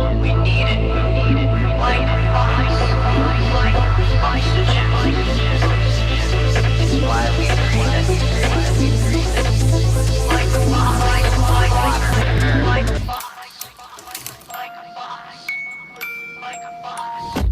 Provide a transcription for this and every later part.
We need it. Like like oxygen. It's why we breathe it. Like water. Like a fox. Like a fox. Like a fox.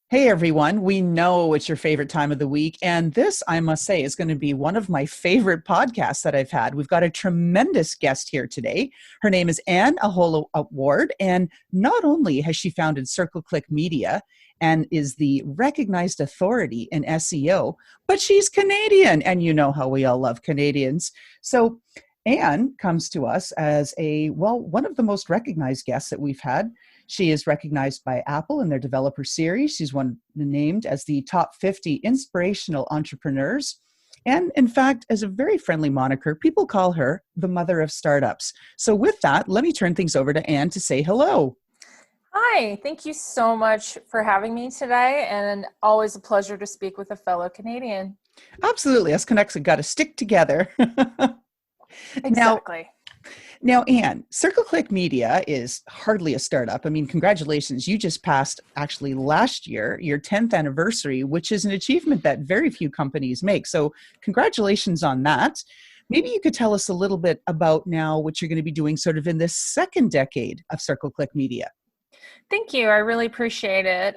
Hey everyone, we know it's your favorite time of the week, and this, I must say, is going to be one of my favorite podcasts that I've had. We've got a tremendous guest here today. Her name is Anne Ahola Ward, and not only has she founded Circle Click Media and is the recognized authority in SEO, but she's Canadian, and you know how we all love Canadians. So Anne comes to us as one of the most recognized guests that we've had. She is recognized by Apple in their developer series. She's named as the top 50 inspirational entrepreneurs. And in fact, as a very friendly moniker, people call her the mother of startups. So with that, let me turn things over to Anne to say hello. Hi, thank you so much for having me today, and always a pleasure to speak with a fellow Canadian. Absolutely. Us Canucks have got to stick together. Exactly. Now, Anne, Circle Click Media is hardly a startup. I mean, congratulations. You just passed, actually last year, your 10th anniversary, which is an achievement that very few companies make. So congratulations on that. Maybe you could tell us a little bit about now what you're going to be doing sort of in this second decade of Circle Click Media. Thank you. I really appreciate it.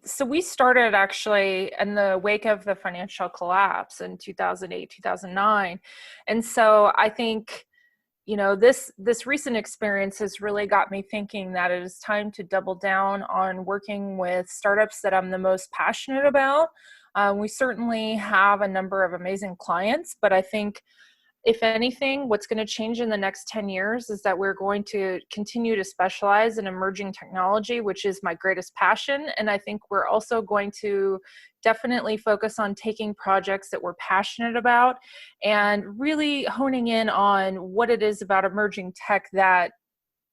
So we started actually in the wake of the financial collapse in 2008, 2009. And so I think this recent experience has really got me thinking that it is time to double down on working with startups that I'm the most passionate about. We certainly have a number of amazing clients, but I think if anything, what's going to change in the next 10 years is that we're going to continue to specialize in emerging technology, which is my greatest passion. And I think we're also going to definitely focus on taking projects that we're passionate about and really honing in on what it is about emerging tech that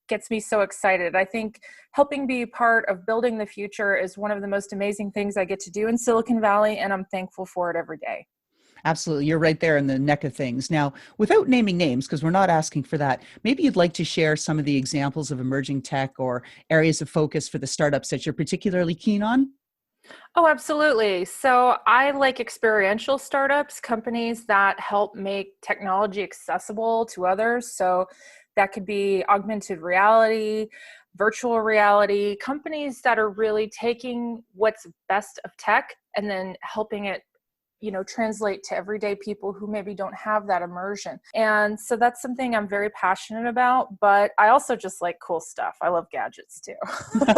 gets me so excited. I think helping be part of building the future is one of the most amazing things I get to do in Silicon Valley, and I'm thankful for it every day. Absolutely. You're right there in the neck of things. Now, without naming names, because we're not asking for that, maybe you'd like to share some of the examples of emerging tech or areas of focus for the startups that you're particularly keen on? Oh, absolutely. So I like experiential startups, companies that help make technology accessible to others. So that could be augmented reality, virtual reality, companies that are really taking what's best of tech and then helping it translate to everyday people who maybe don't have that immersion. And so that's something I'm very passionate about, but I also just like cool stuff. I love gadgets too.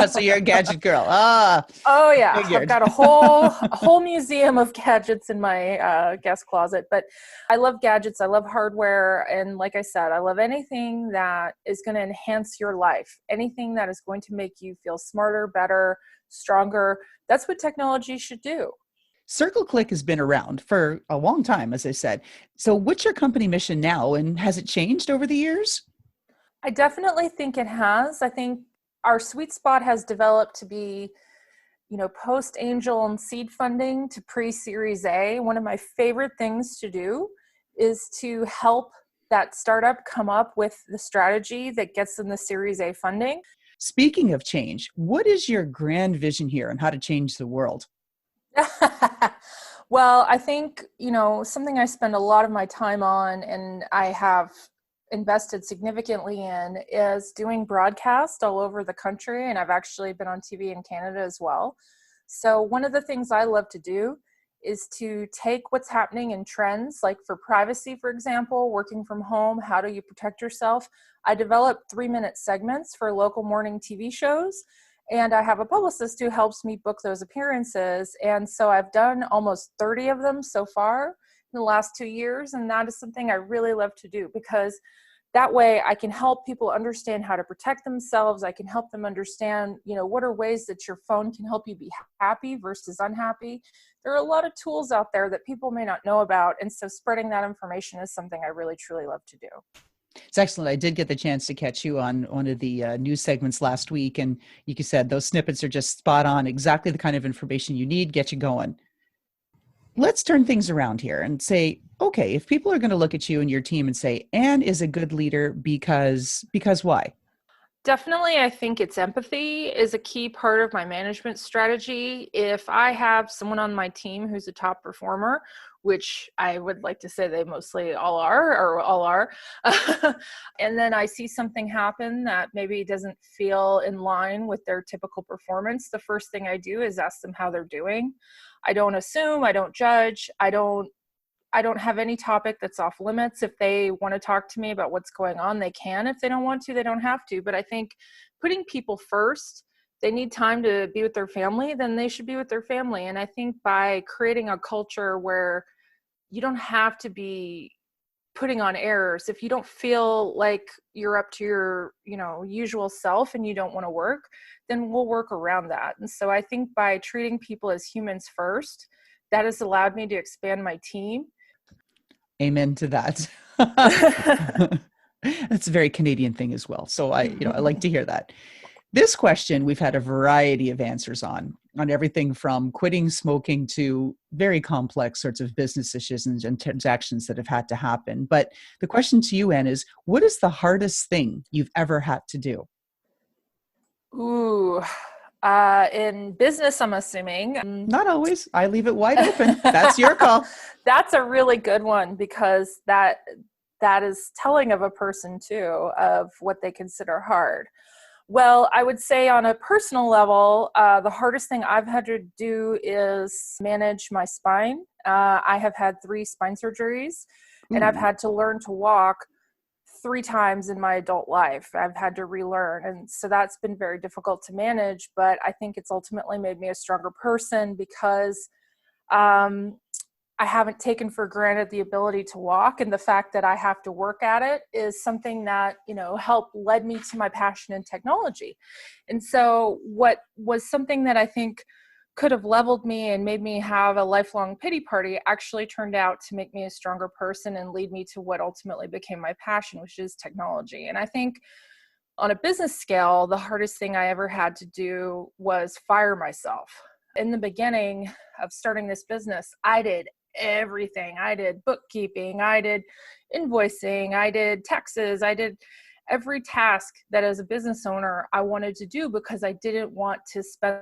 So you're a gadget girl. Oh yeah. Figured. I've got a whole museum of gadgets in my guest closet, but I love gadgets. I love hardware. And like I said, I love anything that is going to enhance your life, anything that is going to make you feel smarter, better, stronger. That's what technology should do. Circle Click has been around for a long time, as I said. So what's your company mission now, and has it changed over the years? I definitely think it has. I think our sweet spot has developed to be, post-angel and seed funding to pre-Series A. One of my favorite things to do is to help that startup come up with the strategy that gets them the Series A funding. Speaking of change, what is your grand vision here on how to change the world? Well, I think, something I spend a lot of my time on and I have invested significantly in is doing broadcast all over the country. And I've actually been on TV in Canada as well. So one of the things I love to do is to take what's happening in trends, like for privacy, for example, working from home, how do you protect yourself? I develop 3-minute segments for local morning TV shows. And I have a publicist who helps me book those appearances. And so I've done almost 30 of them so far in the last 2 years. And that is something I really love to do because that way I can help people understand how to protect themselves. I can help them understand, what are ways that your phone can help you be happy versus unhappy. There are a lot of tools out there that people may not know about. And so spreading that information is something I really, truly love to do. It's excellent. I did get the chance to catch you on one of the news segments last week. And like you said, those snippets are just spot on, exactly the kind of information you need, get you going. Let's turn things around here and say, okay, if people are going to look at you and your team and say, Anne is a good leader because why? Definitely, I think it's empathy is a key part of my management strategy. If I have someone on my team who's a top performer, which I would like to say they mostly all are, and then I see something happen that maybe doesn't feel in line with their typical performance, the first thing I do is ask them how they're doing. I don't assume, I don't judge, I don't have any topic that's off limits. If they want to talk to me about what's going on, they can. If they don't want to, they don't have to. But I think putting people first, they need time to be with their family, then they should be with their family. And I think by creating a culture where you don't have to be putting on errors, if you don't feel like you're up to your, usual self and you don't want to work, then we'll work around that. And so I think by treating people as humans first, that has allowed me to expand my team. Amen to that. That's a very Canadian thing as well. So I like to hear that. This question, we've had a variety of answers on everything from quitting smoking to very complex sorts of business decisions and transactions that have had to happen. But the question to you, Anne, is what is the hardest thing you've ever had to do? Ooh, in business, I'm assuming. Not always. I leave it wide open. That's your call. That's a really good one because that is telling of a person too, of what they consider hard. Well, I would say on a personal level, the hardest thing I've had to do is manage my spine. I have had 3 spine surgeries, and I've had to learn to walk 3 times in my adult life. I've had to relearn. And so that's been very difficult to manage, but I think it's ultimately made me a stronger person because I haven't taken for granted the ability to walk, and the fact that I have to work at it is something that, helped led me to my passion in technology. And so what was something that I think could have leveled me and made me have a lifelong pity party actually turned out to make me a stronger person and lead me to what ultimately became my passion, which is technology. And I think on a business scale, the hardest thing I ever had to do was fire myself. In the beginning of starting this business, I did everything. I did bookkeeping, I did invoicing, I did taxes, I did every task that as a business owner I wanted to do because I didn't want to spend.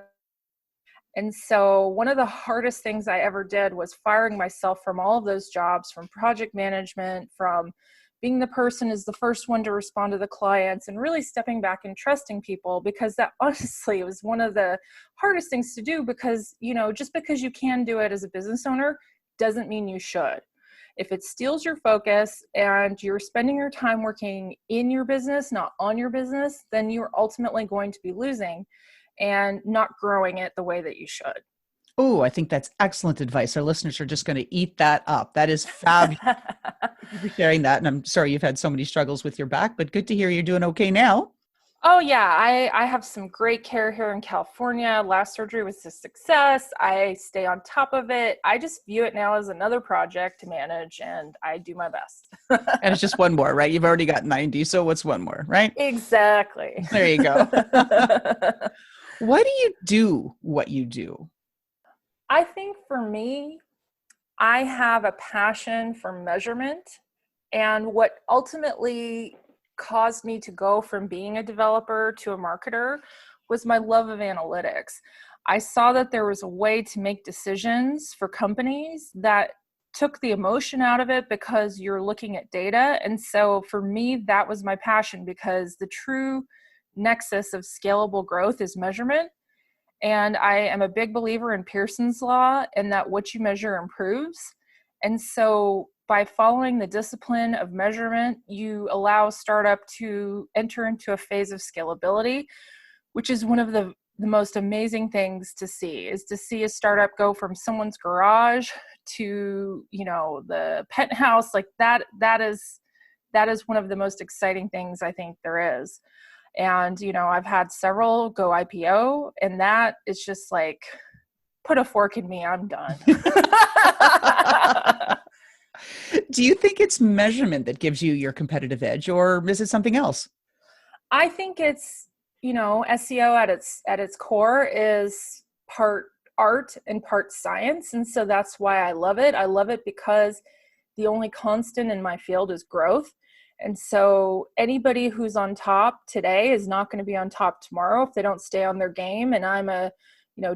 And so one of the hardest things I ever did was firing myself from all of those jobs, from project management, from being the person who's the first one to respond to the clients, and really stepping back and trusting people, because that honestly was one of the hardest things to do because, just because you can do it as a business owner doesn't mean you should. If it steals your focus and you're spending your time working in your business, not on your business, then you're ultimately going to be losing and not growing it the way that you should. Oh, I think that's excellent advice. Our listeners are just going to eat that up. That is fabulous. Thank you for sharing that. And I'm sorry you've had so many struggles with your back, but good to hear you're doing okay now. Oh yeah, I have some great care here in California. Last surgery was a success. I stay on top of it. I just view it now as another project to manage, and I do my best. And it's just one more, right? You've already got 90, so what's one more, right? Exactly. There you go. Why do you do what you do? I think for me, I have a passion for measurement, and what ultimately caused me to go from being a developer to a marketer was my love of analytics. I saw that there was a way to make decisions for companies that took the emotion out of it because you're looking at data. And so for me, that was my passion, because the true nexus of scalable growth is measurement. And I am a big believer in Pearson's law, and that what you measure improves. And so by following the discipline of measurement, you allow a startup to enter into a phase of scalability, which is one of the most amazing things to see, is to see a startup go from someone's garage to, the penthouse. Like that is one of the most exciting things I think there is. And, I've had several go IPO, and that is just like, put a fork in me, I'm done. Do you think it's measurement that gives you your competitive edge, or is it something else? I think it's, SEO at its core is part art and part science. And so that's why I love it. I love it because the only constant in my field is growth. And so anybody who's on top today is not going to be on top tomorrow if they don't stay on their game. And I'm a,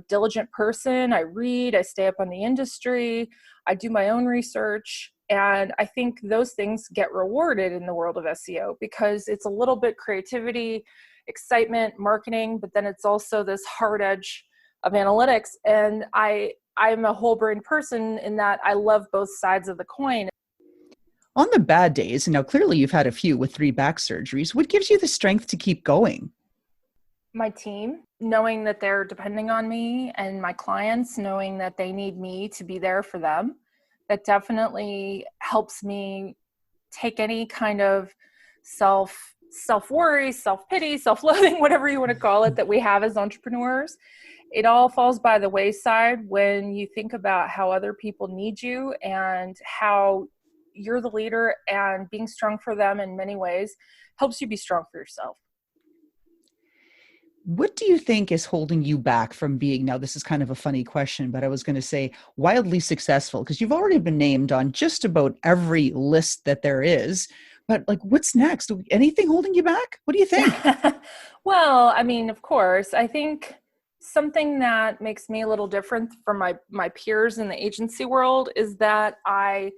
diligent person. I read, I stay up on the industry, I do my own research. And I think those things get rewarded in the world of SEO because it's a little bit creativity, excitement, marketing, but then it's also this hard edge of analytics. And I'm a whole brain person in that I love both sides of the coin. On the bad days, and now clearly you've had a few with 3 back surgeries, what gives you the strength to keep going? My team, knowing that they're depending on me, and my clients, knowing that they need me to be there for them. That definitely helps me take any kind of self-worry, self-pity, self-loathing, whatever you want to call it, that we have as entrepreneurs. It all falls by the wayside when you think about how other people need you and how you're the leader, and being strong for them in many ways helps you be strong for yourself. What do you think is holding you back from being, now this is kind of a funny question, but I was going to say wildly successful, because you've already been named on just about every list that there is, but like, what's next? Anything holding you back? What do you think? Well, I mean, of course, I think something that makes me a little different from my peers in the agency world is that I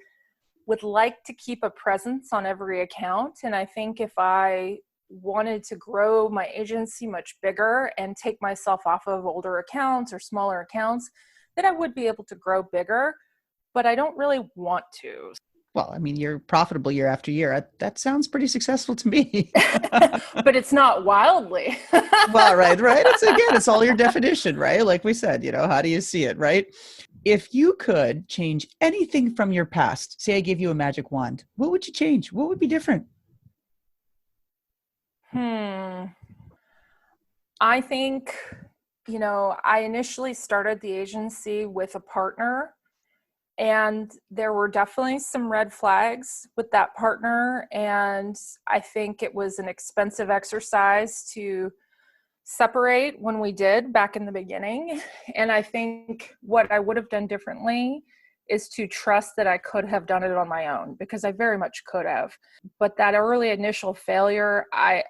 would like to keep a presence on every account. And I think if I wanted to grow my agency much bigger and take myself off of older accounts or smaller accounts, then I would be able to grow bigger, but I don't really want to. Well, I mean, you're profitable year after year. That sounds pretty successful to me. But it's not wildly. Well, right. It's all your definition, right? Like we said, how do you see it, right? If you could change anything from your past, say I gave you a magic wand, what would you change? What would be different? I think, I initially started the agency with a partner, and there were definitely some red flags with that partner. And I think it was an expensive exercise to separate when we did back in the beginning. And I think what I would have done differently is to trust that I could have done it on my own, because I very much could have. But that early initial failure, I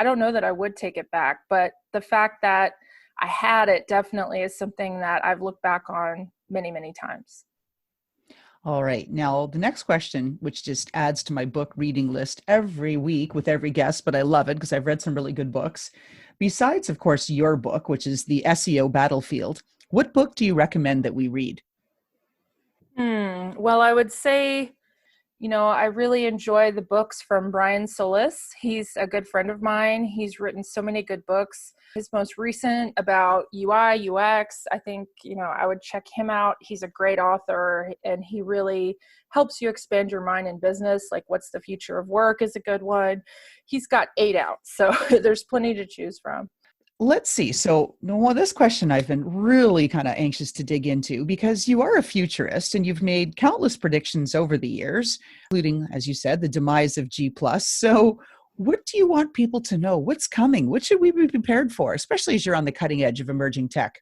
don't know that I would take it back, but the fact that I had it definitely is something that I've looked back on many, many times. All right. Now, the next question, which just adds to my book reading list every week with every guest, but I love it because I've read some really good books. Besides, of course, your book, which is The SEO Battlefield, what book do you recommend that we read? Well, I would say, I really enjoy the books from Brian Solis. He's a good friend of mine. He's written so many good books. His most recent about UI, UX, I think, I would check him out. He's a great author, and he really helps you expand your mind in business. Like, What's the Future of Work is a good one. He's got 8 out, so there's plenty to choose from. Let's see. So, this question I've been really kind of anxious to dig into, because you are a futurist and you've made countless predictions over the years, including, as you said, the demise of G+. So what do you want people to know? What's coming? What should we be prepared for, especially as you're on the cutting edge of emerging tech?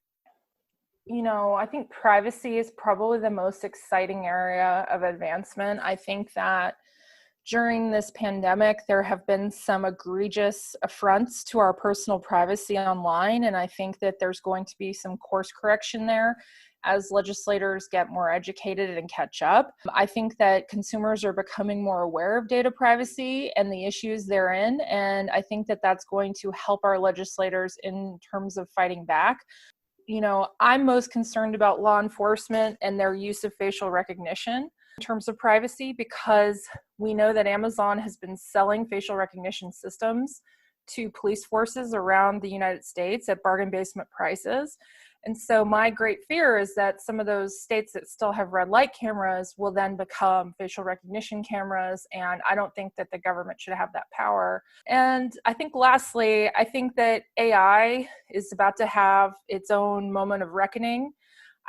I think privacy is probably the most exciting area of advancement. I think that during this pandemic, there have been some egregious affronts to our personal privacy online, and I think that there's going to be some course correction there as legislators get more educated and catch up. I think that consumers are becoming more aware of data privacy and the issues therein, and I think that that's going to help our legislators in terms of fighting back. I'm most concerned about law enforcement and their use of facial recognition in terms of privacy, because we know that Amazon has been selling facial recognition systems to police forces around the United States at bargain basement prices. And so my great fear is that some of those states that still have red light cameras will then become facial recognition cameras. And I don't think that the government should have that power. And I think lastly, I think that AI is about to have its own moment of reckoning.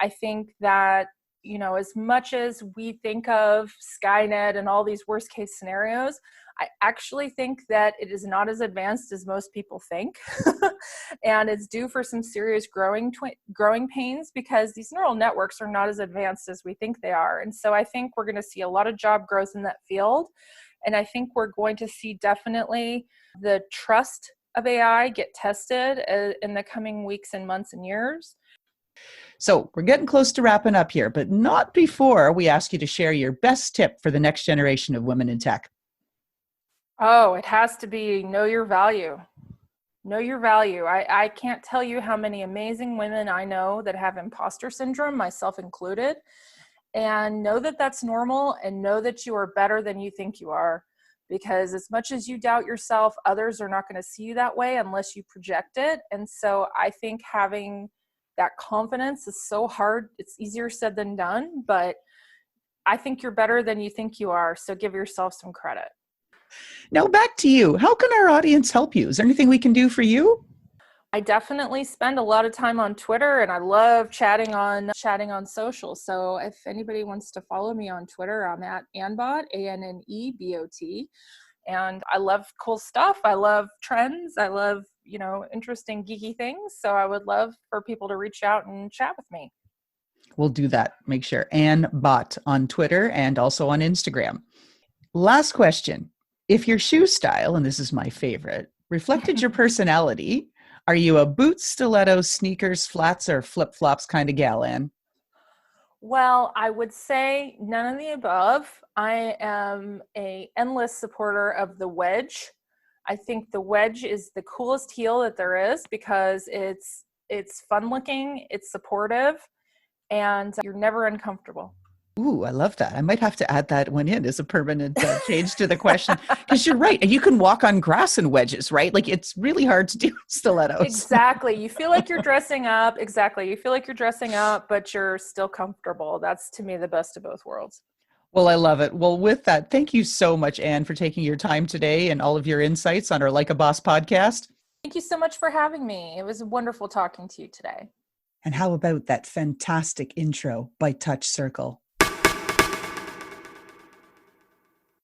I think that as much as we think of Skynet and all these worst case scenarios, I actually think that it is not as advanced as most people think. And it's due for some serious growing pains, because these neural networks are not as advanced as we think they are. And so I think we're going to see a lot of job growth in that field. And I think we're going to see definitely the trust of AI get tested in the coming weeks and months and years. So we're getting close to wrapping up here, but not before we ask you to share your best tip for the next generation of women in tech. Oh, it has to be know your value. Know your value. I can't tell you how many amazing women I know that have imposter syndrome, myself included, and know that that's normal, and know that you are better than you think you are. Because as much as you doubt yourself, others are not going to see you that way unless you project it. And so I think having that confidence is so hard. It's easier said than done, but I think you're better than you think you are. So give yourself some credit. Now back to you. How can our audience help you? Is there anything we can do for you? I definitely spend a lot of time on Twitter, and I love chatting on social. So if anybody wants to follow me on Twitter, I'm at Annebot, ANNEBOT. And I love cool stuff. I love trends. I love, interesting geeky things. So I would love for people to reach out and chat with me. We'll do that. Make sure. Annebot on Twitter and also on Instagram. Last question. If your shoe style, and this is my favorite, reflected your personality, are you a boots, stilettos, sneakers, flats, or flip-flops kind of gal, Anne? Well, I would say none of the above. I am an endless supporter of the wedge. I think the wedge is the coolest heel that there is, because it's fun looking, it's supportive, and you're never uncomfortable. Ooh, I love that. I might have to add that one in as a permanent change to the question, because you're right. You can walk on grass in wedges, right? Like, it's really hard to do stilettos. Exactly. You feel like you're dressing up. Exactly. You feel like you're dressing up, but you're still comfortable. That's, to me, the best of both worlds. Well, I love it. Well, with that, thank you so much, Anne, for taking your time today and all of your insights on our Like a Boss podcast. Thank you so much for having me. It was wonderful talking to you today. And how about that fantastic intro by Touch Circle?